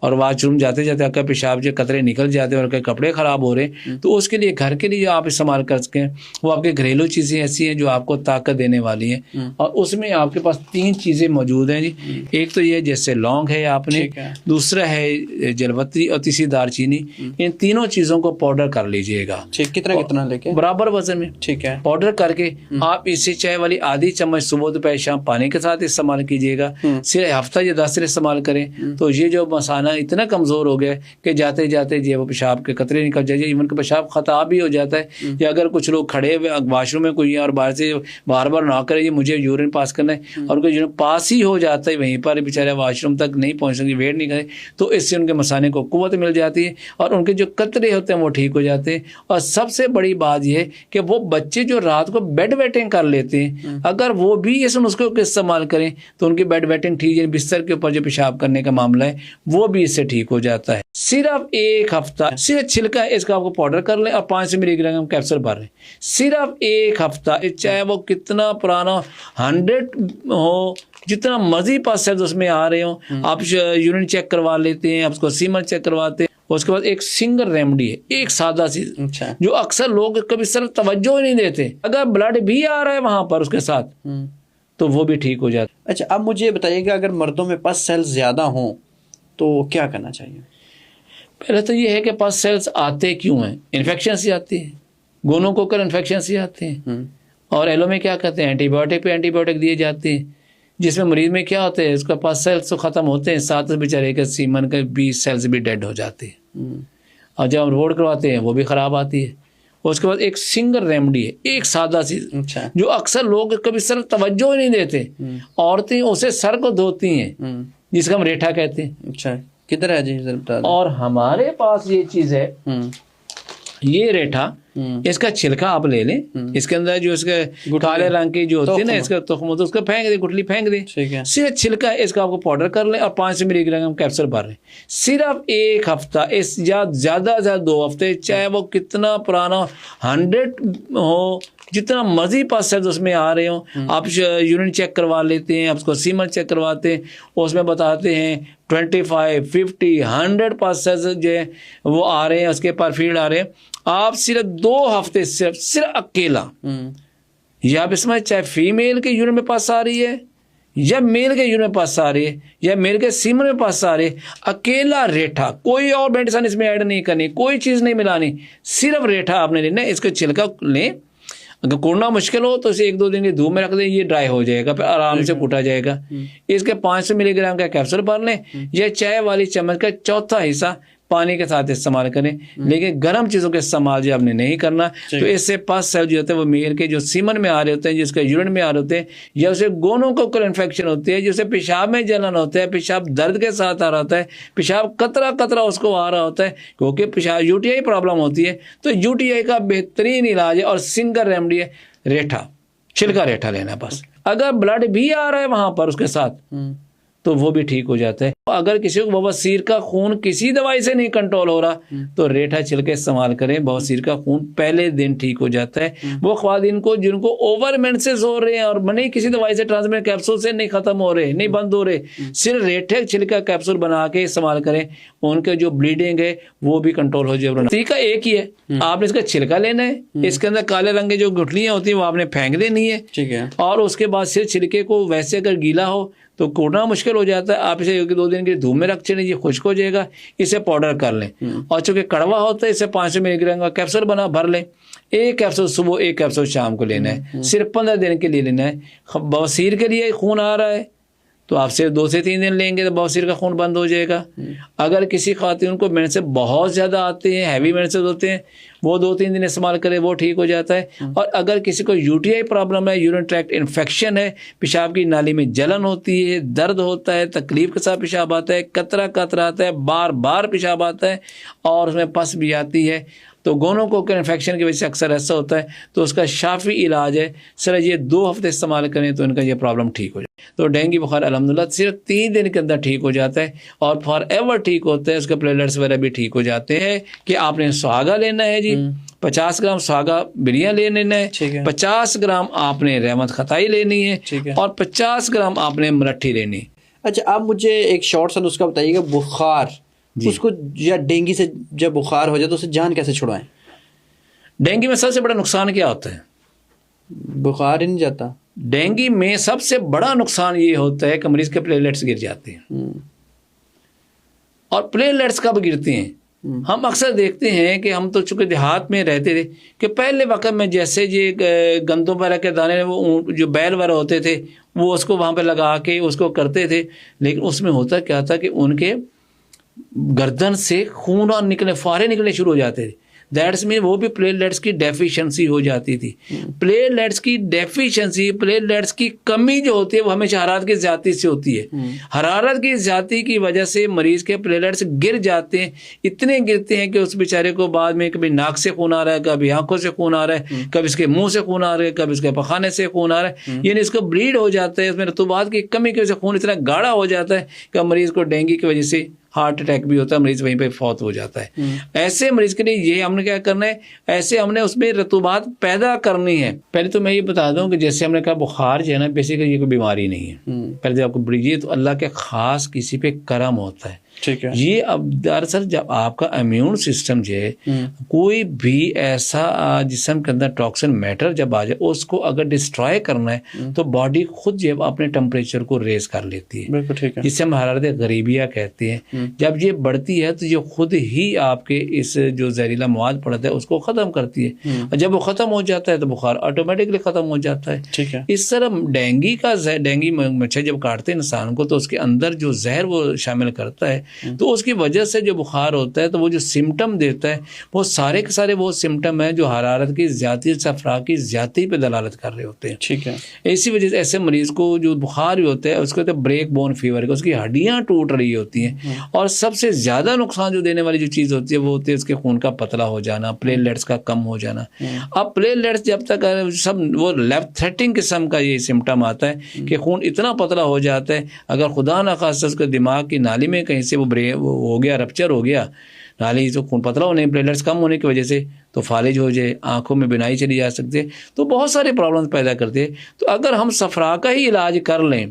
اور wash room جاتے جاتے آپ کا پیشاب جو قطرے نکل جاتے ہیں اور کپڑے خراب ہو رہے ہیں، تو اس کے لیے گھر کے لیے جو آپ استعمال کر سکیں وہ آپ کے گھریلو چیزیں ایسی ہیں جو آپ کو طاقت دینے والی ہیں، اور اس میں آپ کے پاس 3 چیزیں موجود ہیں جی۔ ایک تو یہ جیسے لونگ ہے آپ نے، دوسرا ہے جلوتری، اور تیسری دار چینی۔ ان تینوں چیزوں کو پاؤڈر کر لیجئے گا، کتنا لے کے برابر وزن میں، ٹھیک ہے، پاؤڈر کر کے آپ اسے چائے والی آدھی چمچ صبح دوپہر شام پانی کے ساتھ استعمال کیجیے گا، صرف ہفتہ یا 10 دن استعمال کریں تو یہ جو مسانہ اتنا کمزور ہو گیا کہ جاتے جاتے جو وہ پیشاب کے قطرے نکل جائے، ایون کہ پیشاب خطا بھی ہو جاتا ہے، یا اگر کچھ لوگ کھڑے ہوئے واش روم میں کوئی اور باہر سے بار بار نہ کرے مجھے یورین پاس کرنا ہے، اور کوئی یورین پاس ہی ہو جاتا ہے وہیں پر بیچارے واش روم تک نہیں پہنچ سکتے، ویٹ نہیں کرے، تو اس سے ان کے مسانے کو قوت مل جاتی ہے اور ان کے جو قطرے ہوتے ہیں وہ ٹھیک ہو جاتے ہیں۔ اور سب سے بڑی بات یہ ہے کہ وہ بچے جو رات کو بیڈ ویٹنگ کر لیتے ہیں، اگر وہ بھی اس نسخے کو استعمال کریں تو ان کی بیڈ ویٹنگ ٹھیک ہے، بستر کے اوپر جو پیشاب کرنے کا معاملہ ہے وہ بھی اس سے ٹھیک ہو جاتا ہے۔ صرف 1 ہفتہ، صرف چھلکا اس کا آپ کو پاؤڈر کر لیں اور 500 ملی گرام کیپسول بھر لیں، صرف 1 ہفتہ، چاہے وہ کتنا پرانا 100 ہو، جتنا مرضی پاس اس میں آ رہے ہوں، آپ یورین چیک کروا لیتے ہیں، آپ اس کو سیمن چیک کرواتے ہیں۔ اس کے بعد ایک سنگل ریمیڈی ہے، ایک سادہ سی جو اکثر لوگ کبھی صرف توجہ ہی نہیں دیتے، اگر بلڈ بھی آ رہا ہے وہاں پر اس کے ساتھ تو وہ بھی ٹھیک ہو جاتا ہے۔ اچھا، اب مجھے بتائیے گا اگر مردوں میں پس سیلز زیادہ ہوں تو کیا کرنا چاہیے؟ پہلے تو یہ ہے کہ پس سیلز آتے کیوں ہیں؟ انفیکشن سے آتی ہے، گونوں کوکر انفیکشن سے آتے ہیں، اور ایلو میں کیا کہتے ہیں اینٹی بایوٹک پہ اینٹی بایوٹک دیے جاتے ہیں، جس میں مریض میں کیا ہوتا ہے اس کا پس سیلز تو ختم ہوتے ہیں، ساتھ بیچارے کے سیمن کے 20 سیلز بھی ڈیڈ ہو جاتے ہیں، اور جب ہم رپورٹ کرواتے ہیں وہ بھی خراب آتی ہے۔ اس کے بعد ایک سنگل ریمیڈی ہے، ایک سادہ سی جو اکثر لوگ کبھی صرف توجہ ہی نہیں دیتے، عورتیں اسے سر کو دھوتی ہیں جس کا ہم ریٹھا کہتے ہیں۔ اچھا، کدھر ہے جی؟ اور ہمارے پاس یہ چیز ہے، یہ ریٹھا، اس کا چھلکا آپ لے لیں، اس کے اندر جو اس کے کالے رنگ کی جو ہوتی ہے نا اس کا تخم ہوتا ہے، اس کو پھینک دیں، گٹلی پھینک دیں، صرف چھلکا اس کا آپ کو پاؤڈر کر لیں اور 500 ملی گرام کیپسول بھر لیں، صرف 1 ہفتہ، اس زیادہ زیادہ 2 ہفتے، چاہے وہ کتنا پرانا 100 ہو، جتنا مرضی پاس سیلز اس میں آ رہے ہوں، آپ یورین چیک کروا لیتے ہیں، آپ اس کو سیمن چیک کرواتے ہیں، اس میں بتاتے ہیں 25 50 100 پاس سیلز جو ہے وہ آ رہے ہیں، اس کے پر فیلڈ آ رہے ہیں، آپ صرف 2 ہفتے صرف اکیلا، یا آپ اس میں چاہے فیمیل کے یورین میں پاس آ رہی ہے یا میل کے یورین میں پاس آ رہی ہے یا میل کے سیمن میں پاس آ رہی ہے، اکیلا ریٹھا، کوئی اور میڈیسن اس میں ایڈ نہیں کرنی، کوئی چیز نہیں ملانی، صرف ریٹھا آپ نے لینا ہے۔ اس کا چھلکا لیں، اگر کوڑنا مشکل ہو تو اسے 1-2 دن کی دھوپ میں رکھ دیں، یہ ڈرائی ہو جائے گا، پھر آرام سے کوٹا جائے گا۔ اس کے 500 ملی گرام کا کیپسول بھر لیں، یا چائے والی چمچ کا 1/4 حصہ پانی کے ساتھ استعمال کریں، لیکن گرم چیزوں کا استعمال جو آپ نے نہیں کرنا، تو اس سے پس سیل جو ہوتے ہیں وہ میل کے جو سیمن میں آ رہے ہوتے ہیں، جس کا یورین میں آ رہے ہوتے ہیں، یا اسے گونوں کوکر انفیکشن ہوتی ہے، جسے پیشاب میں جلن ہوتا ہے، پیشاب درد کے ساتھ آ رہا ہوتا ہے، پیشاب قطرہ قطرہ اس کو آ رہا ہوتا ہے، کیونکہ پیشاب UTI پرابلم ہوتی ہے، تو UTI کا بہترین علاج ہے اور سنگل ریمیڈی ہے ریٹھا، چھلکا ریٹھا لینا بس۔ اگر بلڈ بھی آ رہا ہے وہاں پر اس کے ساتھ تو وہ بھی ٹھیک ہو جاتا ہے۔ اگر کسی کو بواسیر کا خون کسی دوائی سے نہیں کنٹرول ہو رہا تو ریٹھا چھلکے استعمال کریں، بواسیر کا خون پہلے دن ٹھیک ہو جاتا ہے۔ وہ خواتین کو جن کو اوور مینسز ہو رہے ہیں اور نہیں کسی دوائی سے ٹرانسمٹ کیپسول سے نہیں ختم ہو رہے، نہیں بند ہو رہے، صرف ریٹھے چھلکا کیپسول بنا کے استعمال کریں، ان کے جو بلیڈنگ ہے وہ بھی کنٹرول ہو جائے۔ طریقہ ایک ہی ہے، آپ نے اس کا چھلکا لینا ہے، اس کے اندر کالے رنگ کی جو گٹھلیاں ہوتی ہیں وہ آپ نے پھینک دینی ہے، اور اس کے بعد صرف چھلکے کو ویسے اگر گیلا ہو تو کوڑنا مشکل ہو جاتا ہے، آپ اسے 1-2 دن کے دھوپ میں رکھ چلیں، یہ خشک ہو جائے گا، اسے پاؤڈر کر لیں، اور چونکہ کڑوا ہوتا ہے اسے 500 ملی گرام کا کیپسول بنا بھر لیں، 1 کیپسول صبح 1 کیپسول شام کو لینا ہے، صرف 15 دن کے لیے لینا ہے۔ بواسیر کے لیے خون آ رہا ہے تو آپ صرف 2 سے 3 دن لیں گے تو بواسیر کا خون بند ہو جائے گا۔ اگر کسی خاتون کو مینسز بہت زیادہ آتے ہیں، ہیوی مینسز ہوتے ہیں، وہ 2-3 دن استعمال کرے وہ ٹھیک ہو جاتا ہے۔ اور اگر کسی کو UTI پرابلم ہے، یورین ٹریکٹ انفیکشن ہے، پیشاب کی نالی میں جلن ہوتی ہے، درد ہوتا ہے، تکلیف کے ساتھ پیشاب آتا ہے، قطرہ قطرہ آتا ہے، بار بار پیشاب آتا ہے اور اس میں پس بھی آتی ہے، تو گونوں کوکر انفیکشن کی وجہ سے اکثر ایسا ہوتا ہے، تو اس کا شافی علاج ہے سر یہ 2 ہفتے استعمال کریں تو ان کا یہ پرابلم ٹھیک ہو جائے۔ تو ڈینگی بخار الحمدللہ صرف 3 دن کے اندر ٹھیک ہو جاتا ہے اور فار ایور ٹھیک ہوتا ہے، اس کے پلیٹلیٹس وغیرہ بھی ٹھیک ہو جاتے ہیں۔ کہ آپ نے سہاگا لینا ہے جی، 50 گرام سہاگا بریاں لینا ہے، 50 گرام آپ نے رحمت خطائی لینی ہے، اور 50 گرام آپ نے مرٹھی لینی ہے۔ اچھا، آپ مجھے ایک شارٹ سا نسخہ بتائیے گا بخار اس کو یا ڈینگی سے جب بخار ہو جائے تو اسے جان کیسے چھڑوائیں؟ ڈینگی میں سب سے بڑا نقصان کیا ہوتا ہے؟ بخار ہی نہیں جاتا. ڈینگی میں سب سے بڑا نقصان یہ ہوتا ہے کہ مریض کے پلیٹلیٹس گر جاتے ہیں. اور پلیٹلیٹس کب گرتے ہیں؟ ہم اکثر دیکھتے ہیں کہ ہم تو چونکہ دیہات میں رہتے تھے کہ پہلے وقت میں جیسے یہ گندوں وغیرہ کے دانے وہ جو بیل وغیرہ ہوتے تھے وہ اس کو وہاں پہ لگا کے اس کو کرتے تھے، لیکن اس میں ہوتا کیا تھا کہ ان کے گردن سے خون اور نکلنے فارے نکلنے شروع ہو جاتے تھے. دیٹس مین وہ بھی پلیٹلیٹس کی ڈیفیشنسی ہو جاتی تھی. پلیٹلیٹس کی ڈیفیشنسی، پلیٹلیٹس کی کمی جو ہوتی ہے وہ ہمیشہ حرارت کی زیادتی سے ہوتی ہے. حرارت کی زیادتی کی وجہ سے مریض کے پلیٹلیٹس گر جاتے ہیں، اتنے گرتے ہیں کہ اس بیچارے کو بعد میں کبھی ناک سے خون آ رہا ہے، کبھی آنکھوں سے خون آ رہا ہے، کبھی اس کے منہ سے خون آ رہا ہے، کبھی اس کے پخانے سے خون آ رہا ہے. یعنی اس کو بلیڈ ہو جاتا ہے، اس میں رطوبات کی کمی کی وجہ سے خون اتنا گاڑھا ہو جاتا ہے کہ مریض کو ڈینگی کی وجہ سے ہارٹ اٹیک بھی ہوتا ہے، مریض وہیں پہ فوت ہو جاتا ہے. ایسے مریض کے لیے یہ ہم نے کیا کرنا ہے، ایسے ہم نے اس میں رطوبات پیدا کرنی ہے. پہلے تو میں یہ بتا دوں کہ جیسے ہم نے کہا بخار جو ہے نا بیسیکلی یہ کوئی بیماری نہیں ہے. پہلے آپ کو یہ تو اللہ کے خاص کسی پہ کرم ہوتا ہے. یہ اب دراصل جب آپ کا امیون سسٹم جو ہے کوئی بھی ایسا جسم کے اندر ٹاکسن میٹر جب آ جائے اس کو اگر ڈسٹرائے کرنا ہے تو باڈی خود جو اپنے ٹمپریچر کو ریز کر لیتی ہے، جسے ہم حرارت غریبیہ کہتے ہیں. جب یہ بڑھتی ہے تو یہ خود ہی آپ کے اس جو زہریلا مواد پڑتا ہے اس کو ختم کرتی ہے، اور جب وہ ختم ہو جاتا ہے تو بخار آٹومیٹکلی ختم ہو جاتا ہے. اس طرح ڈینگی مچھر جب کاٹتے ہیں انسان کو تو اس کے اندر جو زہر وہ شامل کرتا ہے تو اس کی وجہ سے جو بخار ہوتا ہے تو وہ جو سمٹم دیتا ہے وہ سارے کے سارے وہ سمٹم ہیں جو حرارت کی زیادتی، صفرا کی زیادتی پہ دلالت کر رہے ہوتے ہیں. ٹھیک ہے. اسی وجہ سے ایسے مریض کو جو بخار بھی ہوتا ہے اس کو کہتے ہیں بریک بون فیور، اس کی ہڈیاں ٹوٹ رہی ہوتی ہیں. اور سب سے زیادہ نقصان جو دینے والی جو چیز ہوتی ہے وہ ہوتی ہے اس کے خون کا پتلا ہو جانا، پلیٹلیٹس کا کم ہو جانا. اب پلیٹلیٹس جب تک سب وہ لیفٹ تھریٹنگ قسم کا یہ سمٹم آتا ہے کہ خون اتنا پتلا ہو جاتا ہے اگر خدا نخواستہ اس کے دماغ کی نالی میں کہیں سے وہ ہو گیا، رپچر ہو گیا نالی، تو خون پتلا ہونے، پلیٹلیٹس کم ہونے کی وجہ سے تو فالج ہو جائے، آنکھوں میں بینائی چلی جا سکتے، تو بہت سارے پرابلمس پیدا کرتے ہیں. تو اگر ہم صفرا کا ہی علاج کر لیں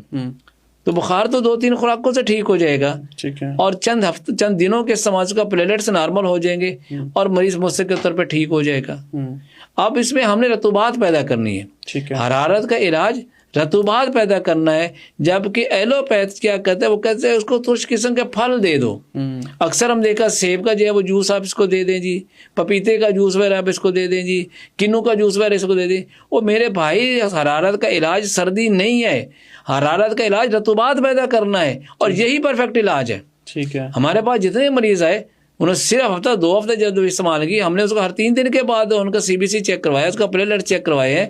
تو بخار تو 2-3 خوراکوں سے ٹھیک ہو جائے گا، اور چند دنوں کے استعمال کا پلیٹلیٹس نارمل ہو جائیں گے اور مریض مستقل طور پہ ٹھیک ہو جائے گا. اب اس میں ہم نے رطوبات پیدا کرنی ہے. حرارت کا علاج رطوبات پیدا کرنا ہے، جبکہ ایلوپیتھ کیا کہتے ہیں، وہ کہتے ہیں اس کو کچھ قسم کے پھل دے دو. اکثر ہم دیکھا سیب کا جو ہے وہ جوس آپ اس کو دے دیں جی، پپیتے کا جوس وغیرہ آپ اس کو دے دیں جی، کنو کا جوس وغیرہ اس کو دے دیں. وہ میرے بھائی حرارت کا علاج سردی نہیں ہے، حرارت کا علاج رطوبات پیدا کرنا ہے، اور یہی پرفیکٹ علاج ہے. ٹھیک ہے. ہمارے پاس جتنے مریض آئے انہوں نے صرف ہفتہ 2 ہفتے جب استعمال کی، ہم نے اس کو ہر 3 دن کے بعد ان کا CBC چیک کروایا، اس کا پلیٹلیٹ چیک کروائے ہیں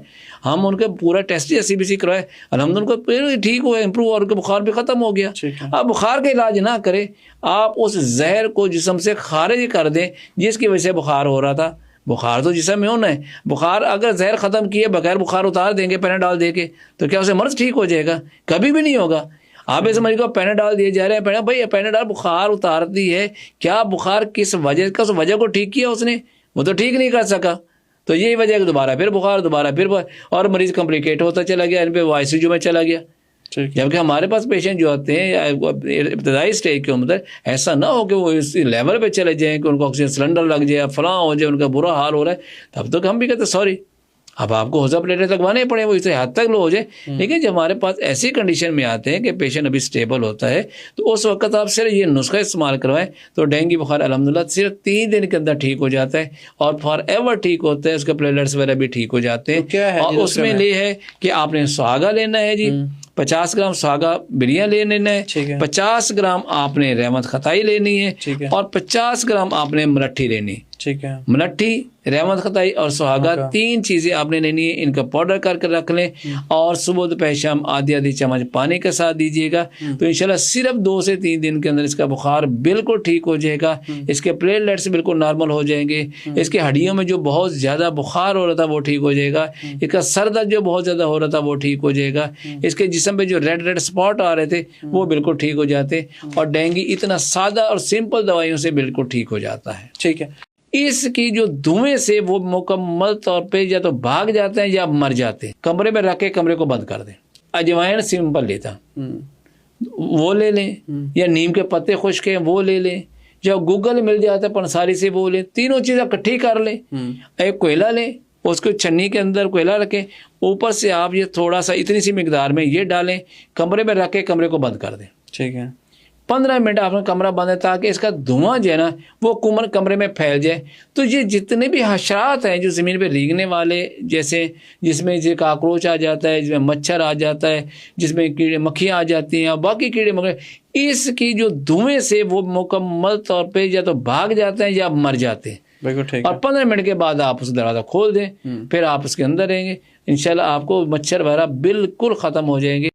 ہم، ان کے پورا ٹیسٹ CBC کروائے، الحمدللہ ان کو ٹھیک ہوا، امپروو، اور ان کا بخار بھی ختم ہو گیا. آپ بخار کا علاج نہ کریں، آپ اس زہر کو جسم سے خارج کر دیں جس کی وجہ سے بخار ہو رہا تھا. بخار تو جسم میں ہونا ہے، بخار اگر زہر ختم کیے بغیر بخار اتار دیں گے پیناڈول دے کے تو کیا اسے مرض ٹھیک ہو جائے گا؟ کبھی بھی نہیں ہوگا. آپ اس مریض کو پیناڈول دیے جا رہے ہیں، بھائی پیناڈول بخار اتارتی ہے، کیا بخار کس وجہ کو ٹھیک کیا اس نے؟ وہ تو ٹھیک نہیں کر سکا. تو یہی وجہ کہ دوبارہ پھر بخار، اور مریض کمپلیکیٹ ہوتا چلا گیا، ان پہ وہ ICU میں چلا گیا. جبکہ ہمارے پاس پیشنٹ جو آتے ہیں ابتدائی اسٹیج کے اندر ایسا نہ ہو کہ وہ اس لیول پہ چلے جائیں کہ ان کو آکسیجن سلنڈر لگ جائے، فلاں ہو جائے، ان کا برا حال ہو رہا ہے، تب تک ہم بھی کہتے ہیں سوری، اب آپ کو ہوزا پلیٹلیٹ لگوانے پڑے، وہ اس حد تک لو ہو جائے. لیکن جب ہمارے پاس ایسی کنڈیشن میں آتے ہیں کہ پیشنٹ ابھی اسٹیبل ہوتا ہے تو اس وقت آپ صرف یہ نسخہ استعمال کروائیں تو ڈینگی بخار الحمدللہ صرف 3 دن کے اندر ٹھیک ہو جاتا ہے، اور فار ایور ٹھیک ہوتا ہے، اس کے پلیٹلیٹس وغیرہ بھی ٹھیک ہو جاتے ہیں. اور اس میں یہ ہے کہ آپ نے سہاگا لینا ہے جی، 50 گرام سہاگا بریاں لینا ہے، 50 گرام آپ نے رحمت خطائی لینی ہے، اور 50 گرام آپ نے ملٹھی لینی. ٹھیک ہے. ملٹھی، رحمت خطائی اور سہاگا 3 چیزیں آپ نے لینی ہے. ان کا پاؤڈر کر کے رکھ لیں، اور صبح دوپہر شام آدھی چمچ پانی کے ساتھ دیجیے گا، تو انشاءاللہ صرف 2 سے 3 دن کے اندر اس کا بخار بالکل ٹھیک ہو جائے گا. اس کے پلیٹلیٹس بالکل نارمل ہو جائیں گے، اس کی ہڈیوں میں جو بہت زیادہ بخار ہو رہا تھا وہ ٹھیک ہو جائے گا، اس کا سر درد جو بہت زیادہ ہو رہا تھا وہ ٹھیک ہو جائے گا، اس کے جسم پہ جو ریڈ اسپاٹ آ رہے تھے وہ بالکل ٹھیک ہو جاتے. اور ڈینگی اتنا سادہ اور سمپل دوائیوں سے بالکل ٹھیک ہو جاتا ہے. ٹھیک ہے. اس کی جو دھوئیں سے وہ مکمل طور پہ یا تو بھاگ جاتے ہیں یا مر جاتے ہیں. کمرے میں رکھ کے کمرے کو بند کر دیں. اجوائن سمپل لیتا وہ لے لیں، یا نیم کے پتے خشک ہیں وہ لے لیں، جب گوگل مل جاتا ہے پنساری سے وہ لیں، تینوں چیزیں اکٹھی کر لیں. ایک کوئلہ لیں، اس کو چھنی کے اندر کوئلہ رکھیں، اوپر سے آپ یہ تھوڑا سا اتنی سی مقدار میں یہ ڈالیں، کمرے میں رکھ کے کمرے کو بند کر دیں. ٹھیک ہے. 15 منٹ آپ نے کمرہ بند ہے تاکہ اس کا دھواں جو ہے نا وہ کمرے میں پھیل جائے. تو یہ جتنے بھی حشرات ہیں جو زمین پہ ریگنے والے، جیسے جس میں کاکروچ آ جاتا ہے، جس میں مچھر آ جاتا ہے، جس میں کیڑے مکھیاں آ جاتی ہیں اور باقی کیڑے مکوڑے، اس کی جو دھوئیں سے وہ مکمل طور پہ یا تو بھاگ جاتے ہیں یا مر جاتے ہیں. اور 15 منٹ کے بعد آپ اس دروازہ کھول دیں، پھر آپ اس کے اندر رہیں گے، انشاءاللہ آپ کو مچھر وغیرہ بالکل ختم ہو جائیں گے.